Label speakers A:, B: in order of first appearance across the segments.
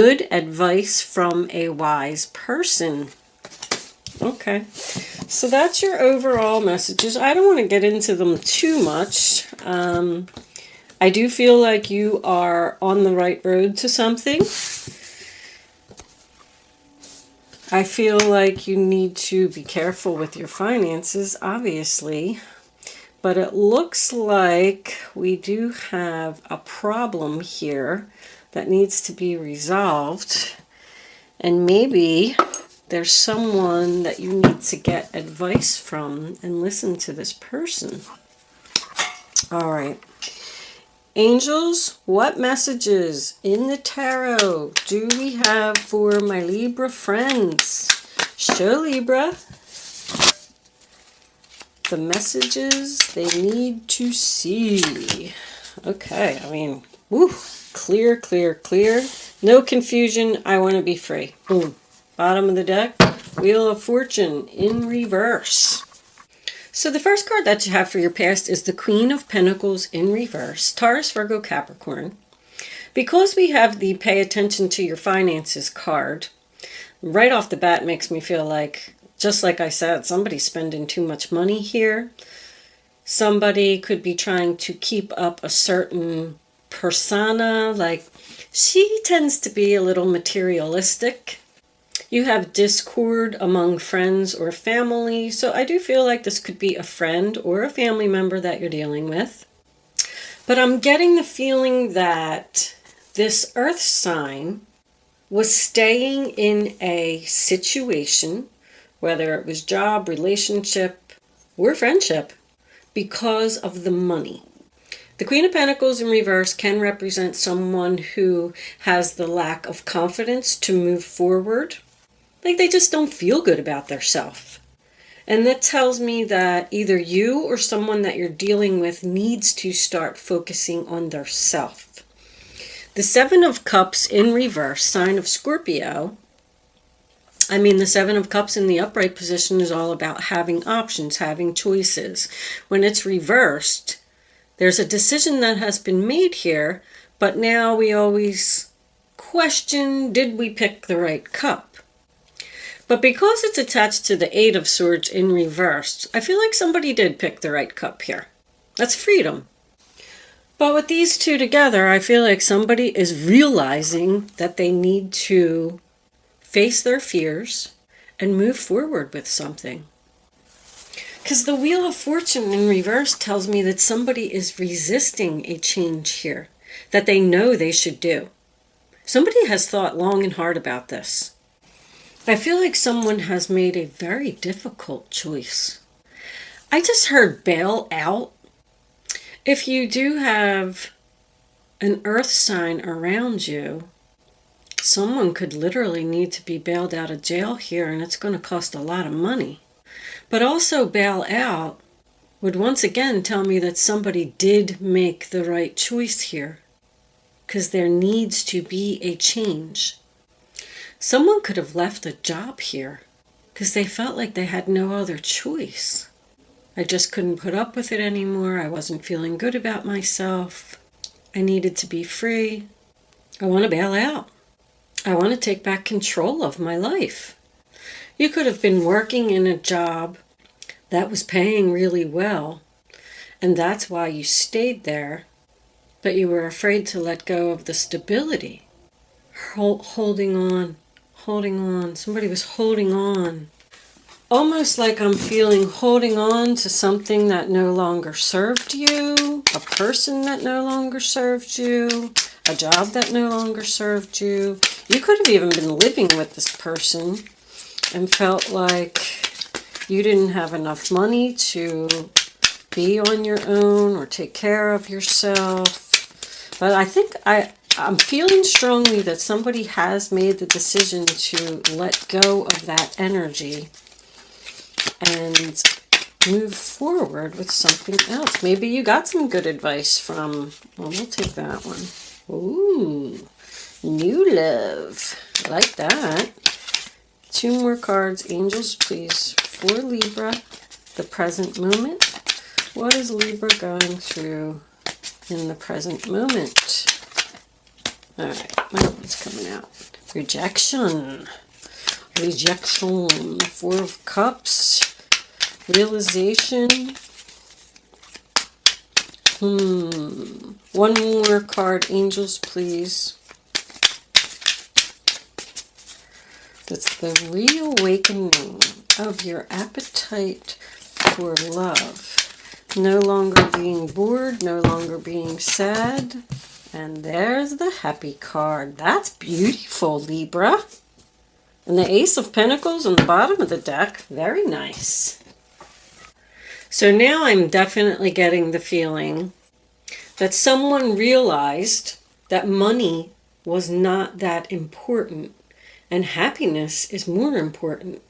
A: Good advice from a wise person. Okay, so that's your overall messages. I don't want to get into them too much. I do feel like you are on the right road to something. I feel like you need to be careful with your finances, obviously. But it looks like we do have a problem here that needs to be resolved. And maybe there's someone that you need to get advice from and listen to this person. All right. Angels, what messages in the tarot do we have for my Libra friends? Show Libra the messages they need to see. Okay, I mean, woo, clear, clear, clear. No confusion. I want to be free. Boom. Bottom of the deck, Wheel of Fortune in reverse. So the first card that you have for your past is the Queen of Pentacles in reverse, Taurus, Virgo, Capricorn. Because we have the Pay Attention to Your Finances card, right off the bat makes me feel like, just like I said, somebody's spending too much money here. Somebody could be trying to keep up a certain persona, like she tends to be a little materialistic. You have discord among friends or family, so I do feel like this could be a friend or a family member that you're dealing with. But I'm getting the feeling that this earth sign was staying in a situation, whether it was job, relationship, or friendship, because of the money. The Queen of Pentacles in reverse can represent someone who has the lack of confidence to move forward. Like they just don't feel good about themselves. And that tells me that either you or someone that you're dealing with needs to start focusing on their self. The Seven of Cups in reverse, sign of Scorpio. I mean, the Seven of Cups in the upright position is all about having options, having choices. When it's reversed, there's a decision that has been made here, but now we always question, did we pick the right cup? But because it's attached to the Eight of Swords in reverse, I feel like somebody did pick the right cup here. That's freedom. But with these two together, I feel like somebody is realizing that they need to face their fears and move forward with something. Because the Wheel of Fortune in reverse tells me that somebody is resisting a change here that they know they should do. Somebody has thought long and hard about this. I feel like someone has made a very difficult choice. I just heard bail out. If you do have an earth sign around you, someone could literally need to be bailed out of jail here, and it's going to cost a lot of money. But also bail out would once again tell me that somebody did make the right choice here, because there needs to be a change. Someone could have left a job here because they felt like they had no other choice. I just couldn't put up with it anymore. I wasn't feeling good about myself. I needed to be free. I want to bail out. I want to take back control of my life. You could have been working in a job that was paying really well, and that's why you stayed there, but you were afraid to let go of the stability. Holding on. Somebody was holding on. Almost like I'm feeling holding on to something that no longer served you, a person that no longer served you, a job that no longer served you. You could have even been living with this person and felt like you didn't have enough money to be on your own or take care of yourself. But I think I'm feeling strongly that somebody has made the decision to let go of that energy and move forward with something else. Maybe you got some good advice from, well, we'll take that one. Ooh, new love. I like that. Two more cards. Angels, please, for Libra, the present moment. What is Libra going through in the present moment? All right, well, what's coming out? Rejection. Rejection. Four of Cups. Realization. One more card, angels, please. That's the reawakening of your appetite for love. No longer being bored, no longer being sad. And there's the happy card. That's beautiful, Libra. And the Ace of Pentacles on the bottom of the deck. Very nice. So now I'm definitely getting the feeling that someone realized that money was not that important and happiness is more important.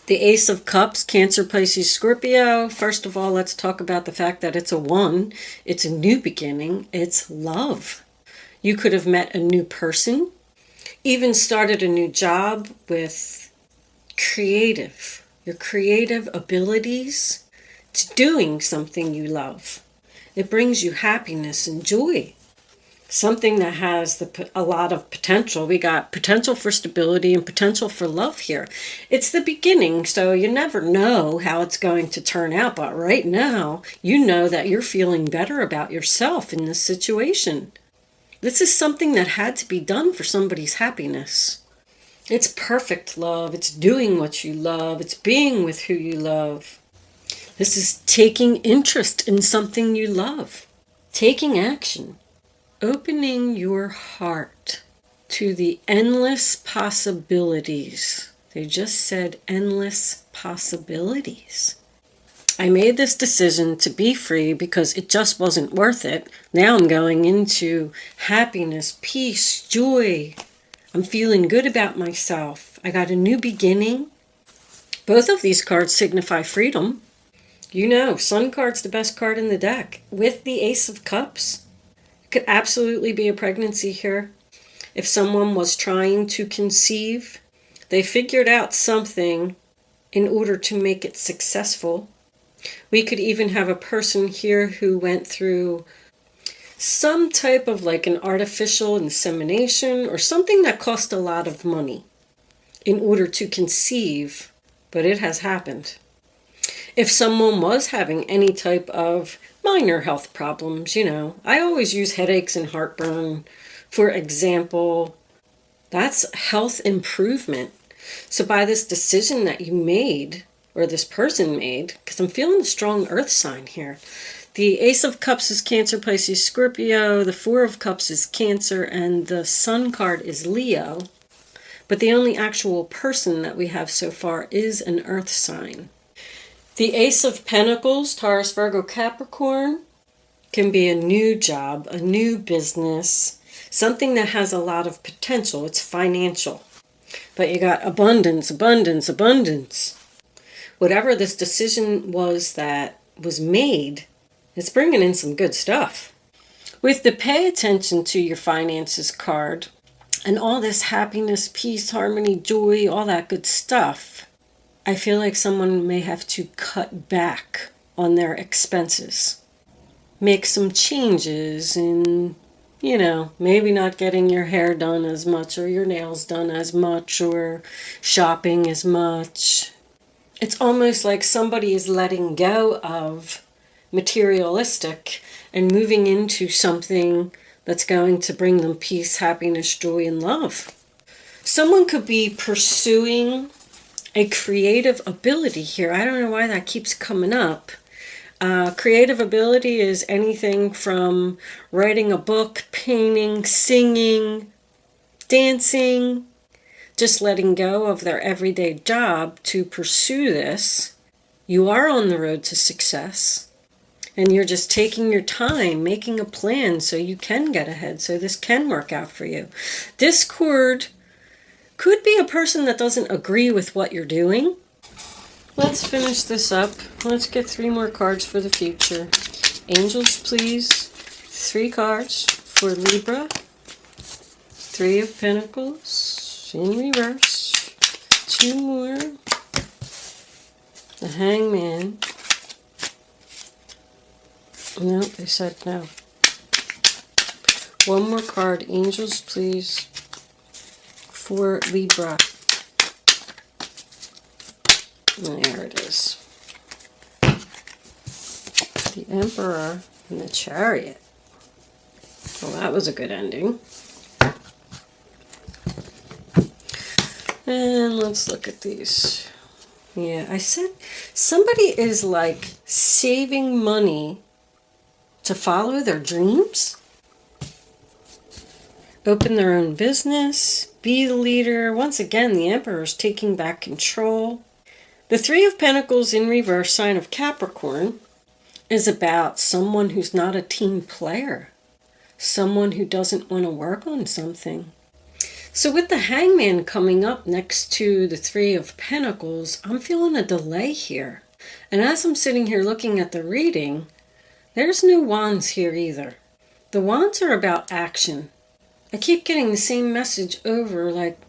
A: The Ace of Cups, Cancer, Pisces, Scorpio. First of all, let's talk about the fact that it's a 1. It's a new beginning. It's love. You could have met a new person, even started a new job with your creative abilities. It's doing something you love. It brings you happiness and joy. Something that has a lot of potential. We got potential for stability and potential for love here. It's the beginning, so you never know how it's going to turn out. But right now, you know that you're feeling better about yourself in this situation. This is something that had to be done for somebody's happiness. It's perfect love. It's doing what you love. It's being with who you love. This is taking interest in something you love. Taking action. Opening your heart to the endless possibilities. They just said endless possibilities. I made this decision to be free because it just wasn't worth it. Now I'm going into happiness, peace, joy. I'm feeling good about myself. I got a new beginning. Both of these cards signify freedom. You know, Sun card's the best card in the deck. With the Ace of Cups. Could absolutely be a pregnancy here. If someone was trying to conceive, they figured out something in order to make it successful. We could even have a person here who went through some type of like an artificial insemination or something that cost a lot of money in order to conceive, but it has happened. If someone was having any type of minor health problems, you know, I always use headaches and heartburn, for example. That's health improvement. So by this decision that you made, or this person made, because I'm feeling a strong earth sign here. The Ace of Cups is Cancer, Pisces, Scorpio. The Four of Cups is Cancer, and the Sun card is Leo. But the only actual person that we have so far is an earth sign. The Ace of Pentacles, Taurus, Virgo, Capricorn, can be a new job, a new business, something that has a lot of potential. It's financial. But you got abundance, abundance, abundance. Whatever this decision was that was made, it's bringing in some good stuff. With the pay attention to your finances card and all this happiness, peace, harmony, joy, all that good stuff, I feel like someone may have to cut back on their expenses. Make some changes in, you know, maybe not getting your hair done as much or your nails done as much or shopping as much. It's almost like somebody is letting go of materialistic and moving into something that's going to bring them peace, happiness, joy, and love. Someone could be pursuing a creative ability here. I don't know why that keeps coming up. Creative ability is anything from writing a book, painting, singing, dancing, just letting go of their everyday job to pursue this. You are on the road to success, and you're just taking your time, making a plan so you can get ahead, so this can work out for you. Discord could be a person that doesn't agree with what you're doing. Let's finish this up. Let's get 3 more cards for the future. Angels, please. 3 cards for Libra. 3 of Pentacles in reverse. 2 more. The Hangman. No, they said no. One more card, angels, please, for Libra. There it is. The Emperor and the Chariot. Well, that was a good ending. And let's look at these. Yeah, I said somebody is like saving money to follow their dreams. Open their own business. Be the leader. Once again, the Emperor is taking back control. The Three of Pentacles in reverse, sign of Capricorn, is about someone who's not a team player. Someone who doesn't want to work on something. So with the Hangman coming up next to the Three of Pentacles, I'm feeling a delay here. And as I'm sitting here looking at the reading, there's no Wands here either. The Wands are about action. I keep getting the same message over, like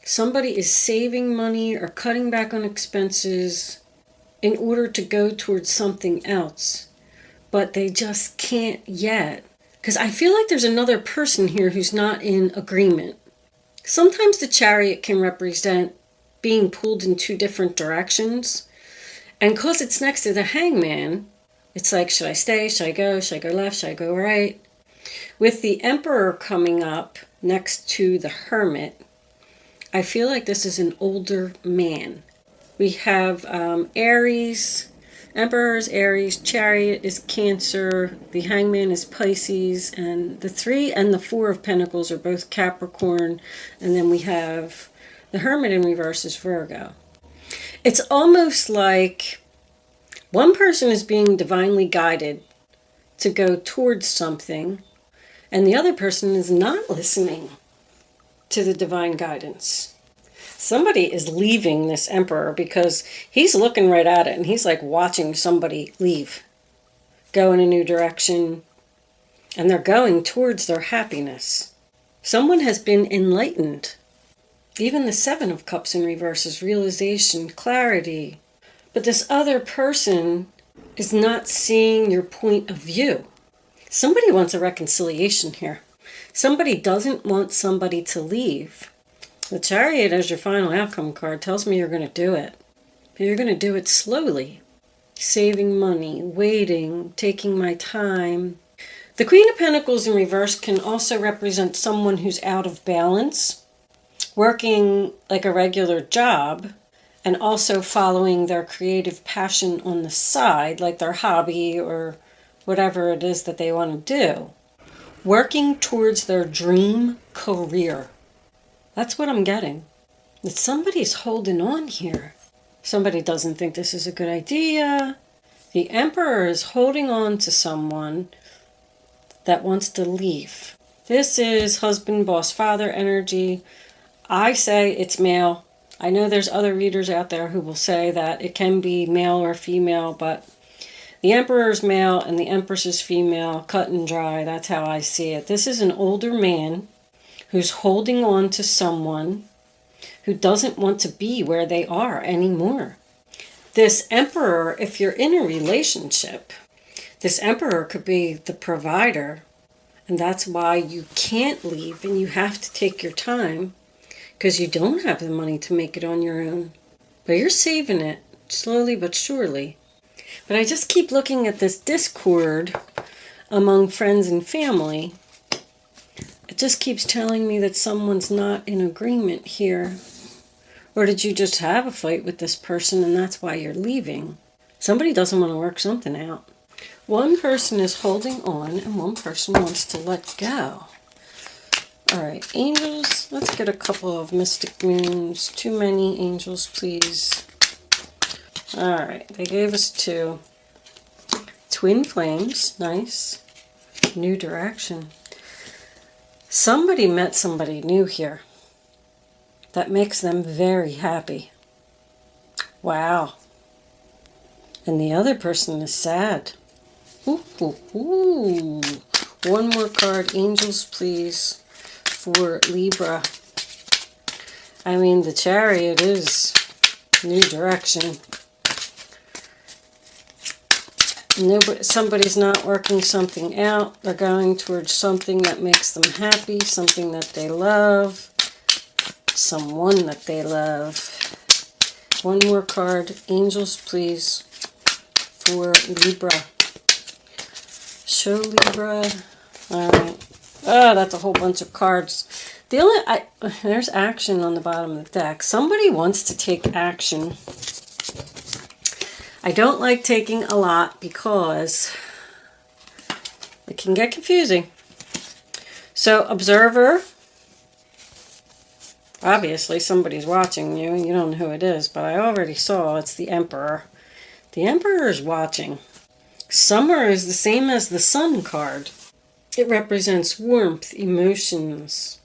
A: somebody is saving money or cutting back on expenses in order to go towards something else. But they just can't yet. Because I feel like there's another person here who's not in agreement. Sometimes the Chariot can represent being pulled in two different directions. And because it's next to the Hangman, it's like, should I stay? Should I go? Should I go left? Should I go right? With the Emperor coming up next to the Hermit, I feel like this is an older man. We have Aries. Emperor is Aries, Chariot is Cancer, the Hangman is Pisces, and the Three and the Four of Pentacles are both Capricorn, and then we have the Hermit in reverse is Virgo. It's almost like one person is being divinely guided to go towards something, and the other person is not listening to the divine guidance. Somebody is leaving this Emperor because he's looking right at it and he's like watching somebody leave, go in a new direction, and they're going towards their happiness. Someone has been enlightened. Even the Seven of Cups in reverse is realization, clarity. But this other person is not seeing your point of view. Somebody wants a reconciliation here. Somebody doesn't want somebody to leave. The Chariot as your final outcome card tells me you're going to do it. But you're going to do it slowly. Saving money, waiting, taking my time. The Queen of Pentacles in reverse can also represent someone who's out of balance, working like a regular job, and also following their creative passion on the side, like their hobby or whatever it is that they want to do. Working towards their dream career. That's what I'm getting. That somebody's holding on here. Somebody doesn't think this is a good idea. The Emperor is holding on to someone that wants to leave. This is husband, boss, father energy. I say it's male. I know there's other readers out there who will say that it can be male or female, but the Emperor is male and the Empress is female, cut and dry. That's how I see it. This is an older man who's holding on to someone who doesn't want to be where they are anymore. This Emperor, if you're in a relationship, this Emperor could be the provider, and that's why you can't leave and you have to take your time because you don't have the money to make it on your own. But you're saving it slowly but surely. But I just keep looking at this discord among friends and family. It just keeps telling me that someone's not in agreement here. Or did you just have a fight with this person and that's why you're leaving? Somebody doesn't want to work something out. One person is holding on and one person wants to let go. All right, angels, let's get a couple of mystic moons. Too many angels, please. All right, they gave us two. Twin flames, nice. New direction. Somebody met somebody new here. That makes them very happy. Wow. And the other person is sad. Ooh, ooh, ooh. One more card, angels, please, for Libra. I mean, the Chariot is new direction. Somebody's not working something out. They're going towards something that makes them happy, something that they love, someone that they love. One more card. Angels, please, for Libra. Show Libra. All right. Oh, that's a whole bunch of cards. There's action on the bottom of the deck. Somebody wants to take action. I don't like taking a lot because it can get confusing. So, observer. Obviously, somebody's watching you. You don't know who it is, but I already saw it's the Emperor. The Emperor is watching. Summer is the same as the Sun card. It represents warmth, emotions.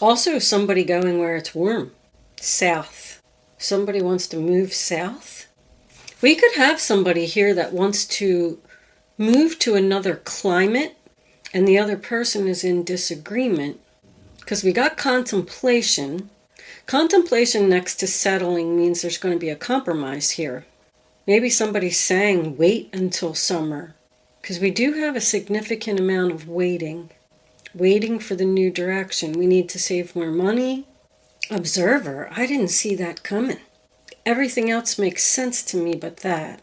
A: Also, somebody going where it's warm. South. Somebody wants to move south. We could have somebody here that wants to move to another climate, and the other person is in disagreement. Because we got contemplation. Contemplation next to settling means there's going to be a compromise here. Maybe somebody's saying, wait until summer. Because we do have a significant amount of waiting. Waiting for the new direction. We need to save more money. Observer, I didn't see that coming. Everything else makes sense to me but that.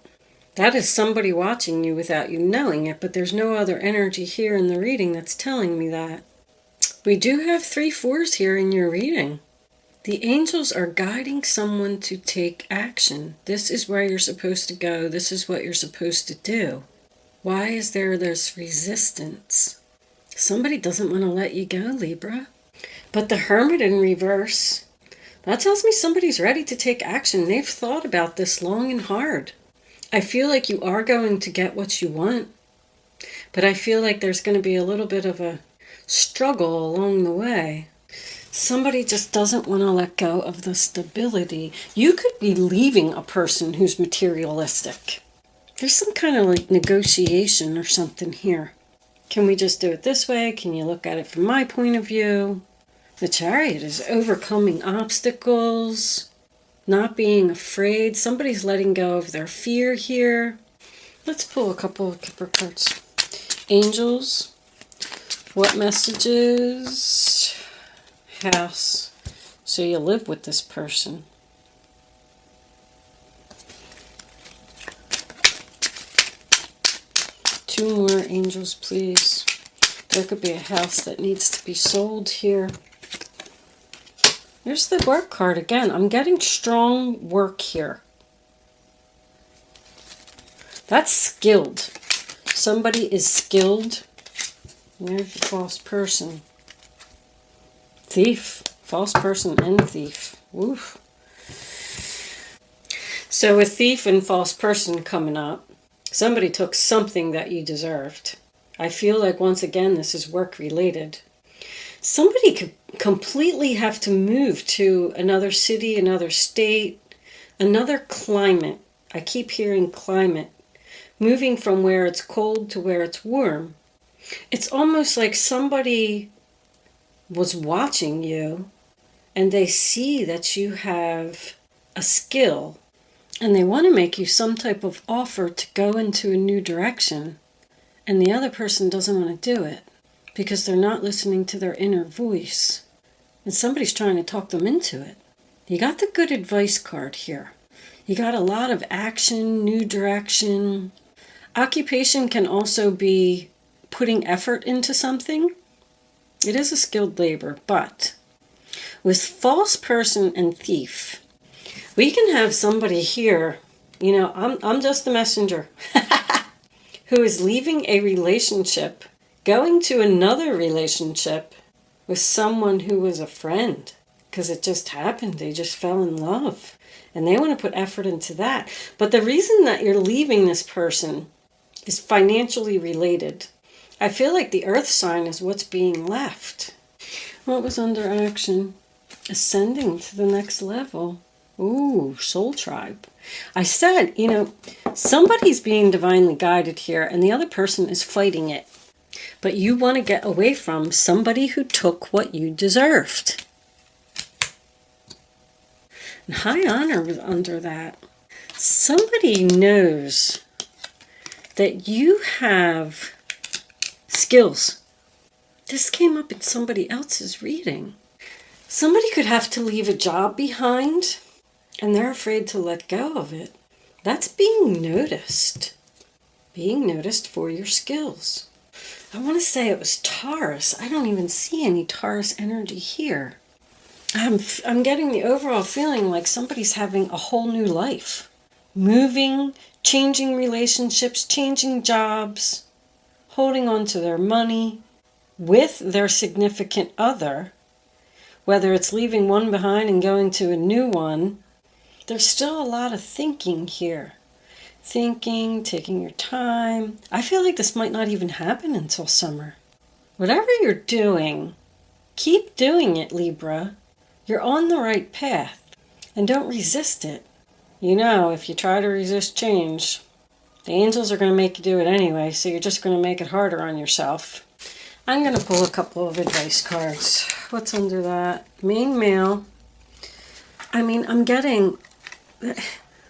A: That is somebody watching you without you knowing it, but there's no other energy here in the reading that's telling me that. We do have 3 4s here in your reading. The angels are guiding someone to take action. This is where you're supposed to go. This is what you're supposed to do. Why is there this resistance? Somebody doesn't want to let you go, Libra. But the Hermit in reverse, that tells me somebody's ready to take action. They've thought about this long and hard. I feel like you are going to get what you want. But I feel like there's going to be a little bit of a struggle along the way. Somebody just doesn't want to let go of the stability. You could be leaving a person who's materialistic. There's some kind of like negotiation or something here. Can we just do it this way? Can you look at it from my point of view? The Chariot is overcoming obstacles, not being afraid. Somebody's letting go of their fear here. Let's pull a couple of Kipper cards. Angels. What messages? House. So you live with this person. Two more angels, please. There could be a house that needs to be sold here. There's the work card again. I'm getting strong work here. That's skilled. Somebody is skilled. There's your false person. Thief. False person and thief. Oof. So with thief and false person coming up, somebody took something that you deserved. I feel like once again this is work related. Somebody could completely have to move to another city, another state, another climate. I keep hearing climate. Moving from where it's cold to where it's warm. It's almost like somebody was watching you and they see that you have a skill and they want to make you some type of offer to go into a new direction, and the other person doesn't want to do it because they're not listening to their inner voice, and somebody's trying to talk them into it. You got the good advice card here. You got a lot of action, new direction. Occupation can also be putting effort into something. It is a skilled labor, but with false person and thief, we can have somebody here, you know, I'm just the messenger, who is leaving a relationship, going to another relationship with someone who was a friend, because it just happened. They just fell in love, and they want to put effort into that. But the reason that you're leaving this person is financially related. I feel like the earth sign is what's being left. What was under action? Ascending to the next level. Ooh, soul tribe. I said, you know, somebody's being divinely guided here and the other person is fighting it. But you want to get away from somebody who took what you deserved. And high honor was under that. Somebody knows that you have skills. This came up in somebody else's reading. Somebody could have to leave a job behind and they're afraid to let go of it. That's being noticed. Being noticed for your skills. I want to say it was Taurus. I don't even see any Taurus energy here. I'm getting the overall feeling like somebody's having a whole new life. Moving, changing relationships, changing jobs, holding on to their money with their significant other. Whether it's leaving one behind and going to a new one, there's still a lot of thinking here. Thinking, taking your time. I feel like this might not even happen until summer. Whatever you're doing, keep doing it, Libra. You're on the right path. And don't resist it. You know, if you try to resist change, the angels are going to make you do it anyway, so you're just going to make it harder on yourself. I'm going to pull a couple of advice cards. What's under that? Main male. I mean, I'm getting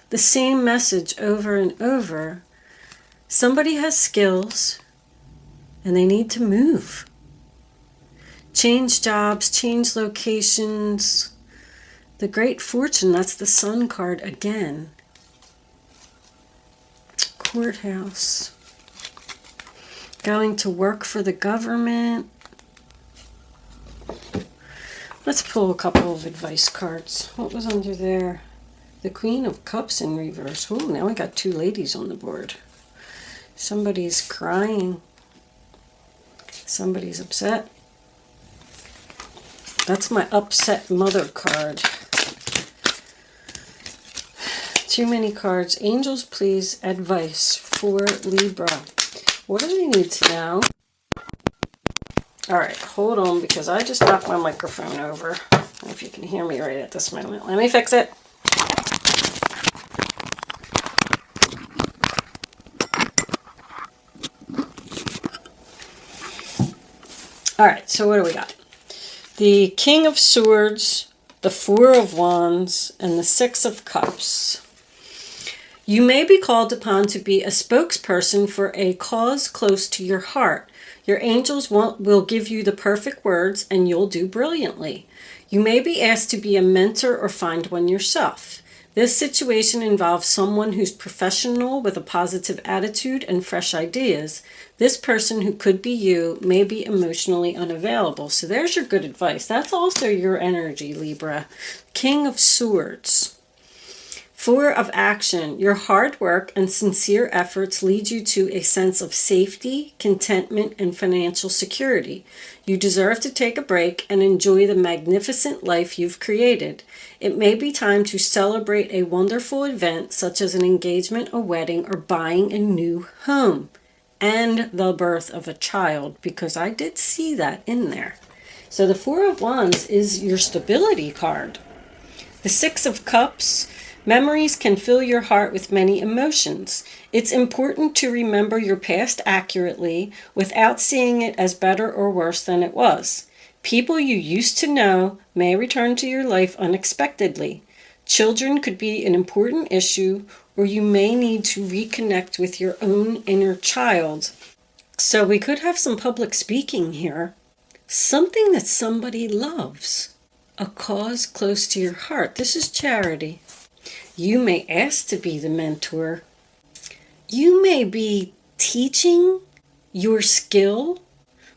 A: the same message over and over. Somebody has skills and they need to move. Change jobs, change locations. The Great Fortune, that's the Sun card again. Courthouse. Going to work for the government. Let's pull a couple of advice cards. What was under there? The Queen of Cups in reverse. Oh, now we got two ladies on the board. Somebody's crying. Somebody's upset. That's my upset mother card. Too many cards. Angels, please, advice for Libra. What do they need to know? All right, hold on, because I just knocked my microphone over. I don't know if you can hear me right at this moment. Let me fix it. All right, so what do we got? The King of Swords, the Four of Wands, and the Six of Cups. You may be called upon to be a spokesperson for a cause close to your heart. Your angels will give you the perfect words and you'll do brilliantly. You may be asked to be a mentor or find one yourself. This situation involves someone who's professional with a positive attitude and fresh ideas. This person, who could be you, may be emotionally unavailable. So there's your good advice. That's also your energy, Libra. King of Swords. Four of Action. Your hard work and sincere efforts lead you to a sense of safety, contentment, and financial security. You deserve to take a break and enjoy the magnificent life you've created. It may be time to celebrate a wonderful event such as an engagement, a wedding, or buying a new home. And the birth of a child, because I did see that in there. So the Four of Wands is your stability card. The Six of Cups. Memories can fill your heart with many emotions. It's important to remember your past accurately without seeing it as better or worse than it was. People you used to know may return to your life unexpectedly. Children could be an important issue, or you may need to reconnect with your own inner child. So we could have some public speaking here. Something that somebody loves. A cause close to your heart. This is charity. You may ask to be the mentor. You may be teaching your skill.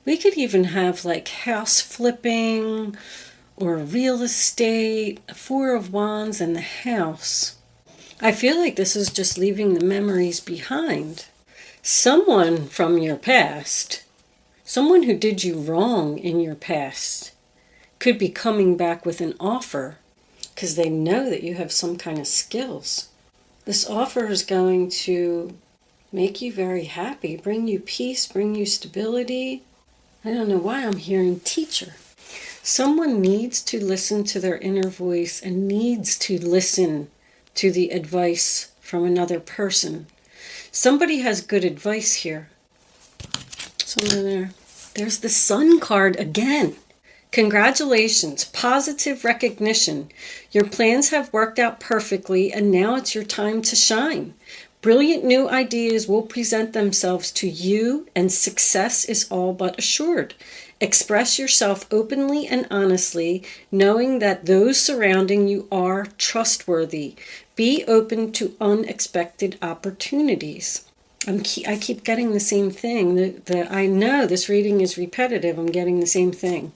A: We could even have like house flipping or real estate, a Four of Wands, and the house. I feel like this is just leaving the memories behind. Someone from your past, someone who did you wrong in your past, could be coming back with an offer because they know that you have some kind of skills. This offer is going to make you very happy, bring you peace, bring you stability. I don't know why I'm hearing teacher. Someone needs to listen to their inner voice and needs to listen to the advice from another person. Somebody has good advice here. Somewhere there. There's the Sun card again. Congratulations, positive recognition. Your plans have worked out perfectly and now it's your time to shine. Brilliant new ideas will present themselves to you, and success is all but assured. Express yourself openly and honestly, knowing that those surrounding you are trustworthy. Be open to unexpected opportunities. I keep getting the same thing. I know this reading is repetitive. I'm getting the same thing.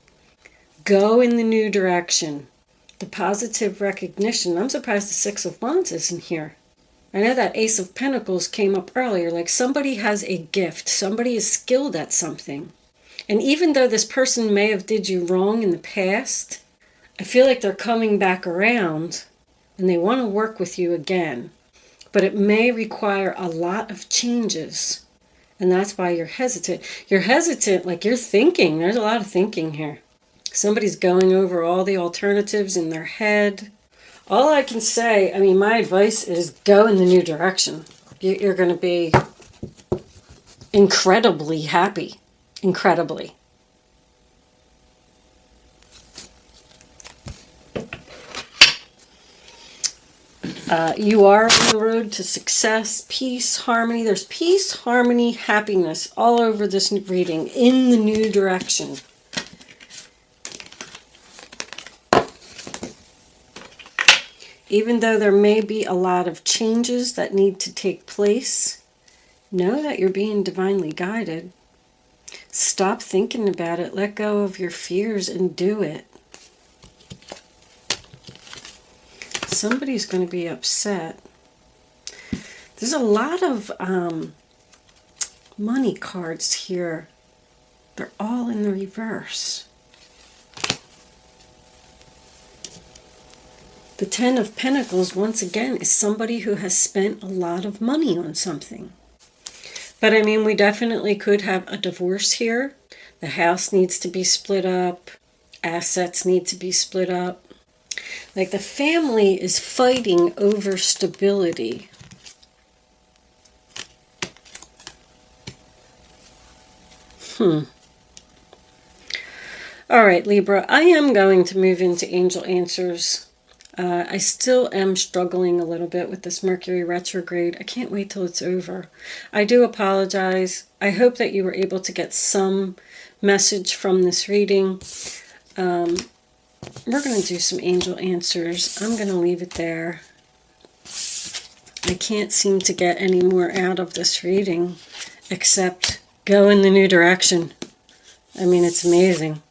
A: Go in the new direction. The positive recognition. I'm surprised the Six of Wands isn't here. I know that Ace of Pentacles came up earlier. Like somebody has a gift. Somebody is skilled at something. And even though this person may have did you wrong in the past, I feel like they're coming back around and they want to work with you again. But it may require a lot of changes. And that's why you're hesitant. You're hesitant, like you're thinking. There's a lot of thinking here. Somebody's going over all the alternatives in their head. All I can say, I mean, my advice is go in the new direction. You're going to be incredibly happy. Incredibly. You are on the road to success, peace, harmony. There's peace, harmony, happiness all over this reading in the new direction. Even though there may be a lot of changes that need to take place, know that you're being divinely guided. Stop thinking about it. Let go of your fears and do it. Somebody's going to be upset. There's a lot of money cards here. They're all in the reverse. The Ten of Pentacles, once again, is somebody who has spent a lot of money on something. But I mean, we definitely could have a divorce here. The house needs to be split up. Assets need to be split up. Like the family is fighting over stability. All right, Libra, I am going to move into angel answers. I still am struggling a little bit with this Mercury retrograde. I can't wait till it's over. I do apologize. I hope that you were able to get some message from this reading. We're going to do some angel answers. I'm going to leave it there. I can't seem to get any more out of this reading except go in the new direction. I mean, it's amazing.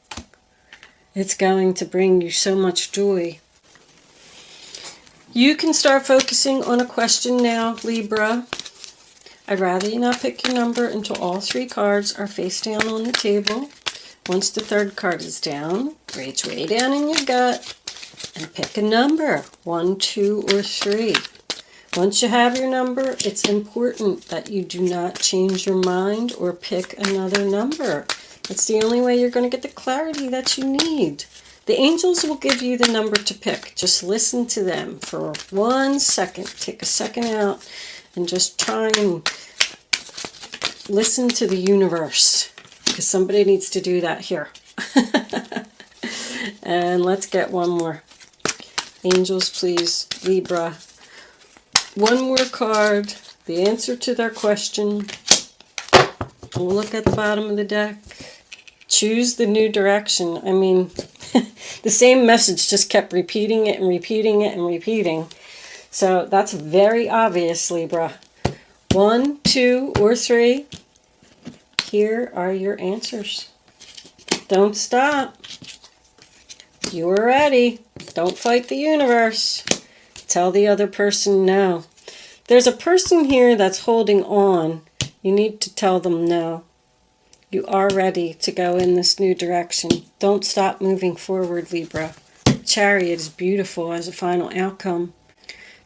A: It's going to bring you so much joy. You can start focusing on a question now, Libra. I'd rather you not pick your number until all three cards are face down on the table. Once the third card is down, reach way down in your gut and pick a number, 1, 2, or 3. Once you have your number, it's important that you do not change your mind or pick another number. That's the only way you're going to get the clarity that you need. The angels will give you the number to pick. Just listen to them for 1 second. Take a second out and just try and listen to the universe, because somebody needs to do that here. And let's get one more. Angels, please. Libra. One more card. The answer to their question. We'll look at the bottom of the deck. Choose the new direction. I mean, the same message just kept repeating it and repeating it and repeating. So that's very obvious, Libra. 1, 2, or 3. Here are your answers. Don't stop. You are ready. Don't fight the universe. Tell the other person no. There's a person here that's holding on. You need to tell them no. You are ready to go in this new direction. Don't stop moving forward, Libra. Chariot is beautiful as a final outcome.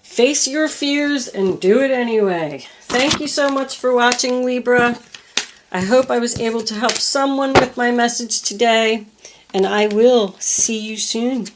A: Face your fears and do it anyway. Thank you so much for watching, Libra. I hope I was able to help someone with my message today, and I will see you soon.